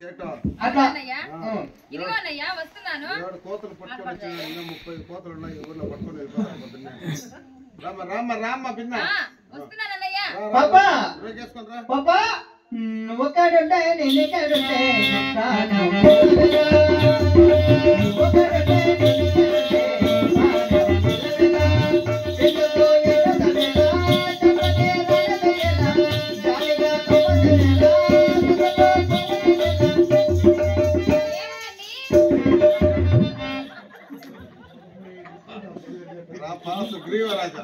కోతలు పట్టుకొని వచ్చి 30 కోతలు ఉన్నాయి ఊర్లో పట్టుకొని వెళ్ళిపోతారు పొద్దున్నే. రామ్మ రామ్మ పిన్న ఒకడుంటే నేను ఎక్కడుంటే గ్రీవరాజా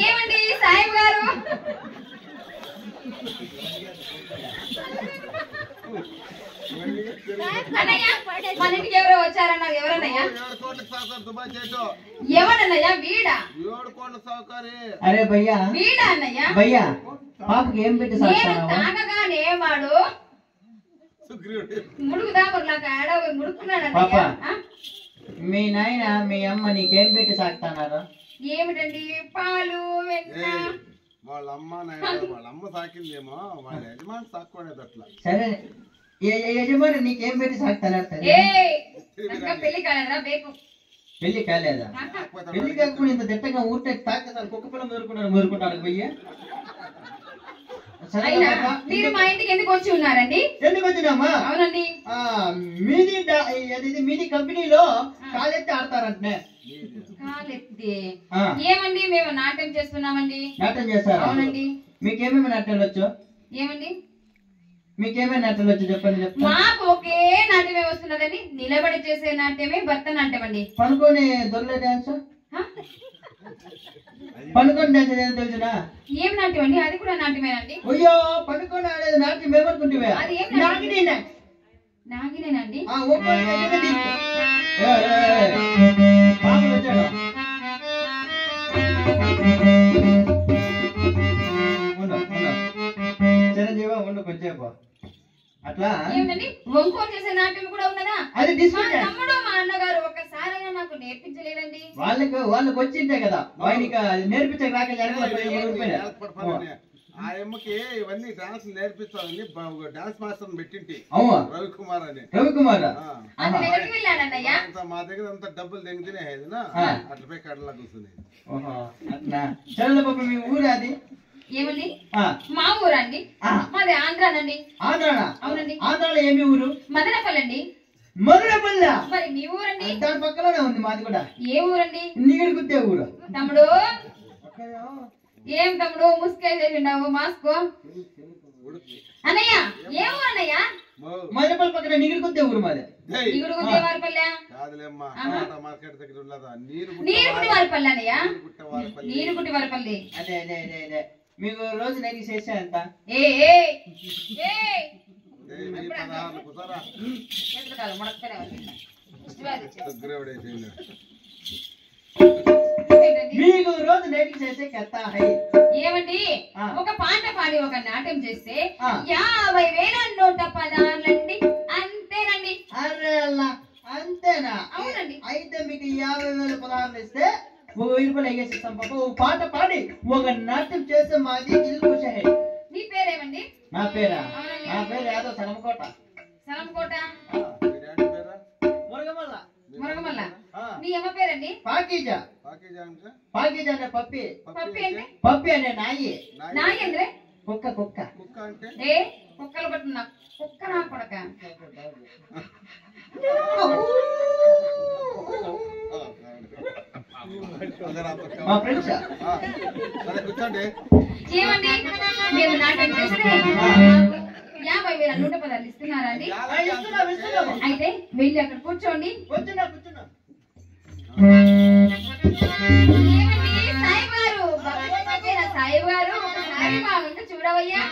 ఏమండి సాయిబు గారు మన ఇంటికి ఎవరో వచ్చారన్నారు. ఎవరన్నయ్యా? ఎవరన్నయ్యా? వీడా? అరే భయ్యా వీడా అన్నయ్యా? భయ్యా పాపకి ఏం పెట్టి తాగగానే వాడు పాప మీ నాయన మీ అమ్మ నీకేం పెట్టి సాగుతున్నారు? ఏమిటండి? పాలు వాళ్ళ అమ్మ సాకిందేమో వాళ్ళ యజమాని సాక్కునేది అట్లా. సరే యజమాని నీకేం పెట్టి సాగుతున్నారు? పెళ్లి కాలేదా? బేకు పెళ్లి కాలేదా? పెళ్లి కాకుండా ఇంత దిట్టంగా ఊరితే తాకేసారి కుక్క పిల్ల మురుకుంటారు భయ్యా. మీరు మా ఇంటికి ఎందుకు వచ్చి ఉన్నారండి? ఎందుకు వచ్చినామా? అవునండి. మీది కంపెనీలో కాలెత్తి ఆడతారంటే. కాలెత్తి ఏమండి? మేము నాట్యం చేస్తున్నామండి. నాట్యం చేస్తారా? అవునండి. మీకేమేమి నాట్యాలు వచ్చు? ఏమండి మీకేమేమి నాట్యాలు వచ్చు చెప్పండి. మాకు ఒకే నాట్యమే వస్తున్నదండి. నిలబడి చేసే నాట్యమే భరతనాట్యం అండి. పనుకొని దొరలే డాన్స్ పనుకొని డాన్స్ ఏదో తెలుసునా? ఏం నాట్యం అండి? అది కూడా నాట్యమేనండి. అయ్యో పనుకొని ఆడేది నాట్యం ఏమనుకుంటువే? నాగినేనండి. పాపలు వచ్చాడు చిరంజీవ ఉండు కొంచెంసేపు అట్లా. ఏమిటండి? వంకోలు చేసే నాట్యం కూడా ఉన్నదా? అది తమ్ముడు మా అన్నగారు ఒక్కసారైనా నాకు నేర్పించలేదండి. వాళ్ళకి వచ్చింటే కదా ఆయనకి నేర్పించక రాక ఆ అమ్మకి ఇవన్నీ డాన్స్ నేర్పించాలని డాన్స్ మాస్టర్ పెట్టింటి రవికుమార్ అని. రవికుమార్ మా దగ్గర అంతా డబ్బులు తెగితేనే అట్లా పోయి కడలా కూర్చుని. చల్ల పాప మీ ఊరు అది ఏమండి? మా ఊరండి. మాది ఆంధ్రానండి. ఆంధ్రానా? అవునండి. ఆంధ్రాలో ఏమి ఊరు? మదనపల్లి అండి. మదనపల్లి? మరి మీ ఊరండి? దాని పక్కలోనే ఉంది మాది కూడా. ఏ ఊరండి? నీగడి గుద్దే ఊరు. తమ్ముడు ఏం తమ్ముడు ముసుకేసేసిండావు మాస్కో? అన్నయ్య ఏ ఊరు అన్నయ్య? మదనపల్లి పక్కన నీగడి గుద్దే ఊరు మాది. నీగుడు గుద్దే వారిపల్లె? నీరుగుట్టి వారిపల్లి అన్నయ్య. నీరుగుట్టి వారిపల్లి. అదే అదే అదే అదే. మీకు రోజు నైట్ చేసా ఎంత? మీకు రోజు నైట్ చేసే కథ ఏమండి? ఒక పాట పాడి ఒక నాట్యం చేస్తే 50,000 116 అంతేనండి. అరే అంతేనా? అవునండి. అయితే మీకు 50,000 16 ఇస్తే 1,000 రూపాయలు ఎగేసిస్తాం పాప. ఓ పాట పాడి ఒక నాట్యం చేస్తే మాది ఇల్లు కూర్చోహే. నీ పేరేమండి? నా పేరా? నా పేరు యాదవ్ సనమకోట. సనమకోట మురగమల్ల. మురగమల్ల. మీ అమ్మ పేరండి? పాకీజా. పాకీజా అంటే పప్పి. పప్పి అంటే? పప్పి అంటే నాయి. నాయి అంటే? కుక్క. కుక్క అంటే కుక్కలు పట్టున్నా కుక్క నా కొడక. మా ఫ్రెండ్స్ ఏమండి? మేము నాట్యం చేస్తే 50,000 116 ఇస్తున్నారండి. అయితే వెళ్ళి అక్కడ కూర్చోండి. ఏమండి సాయి గారు? సాయి గారు ఒకసారి మా వంట చూడవయ్యా.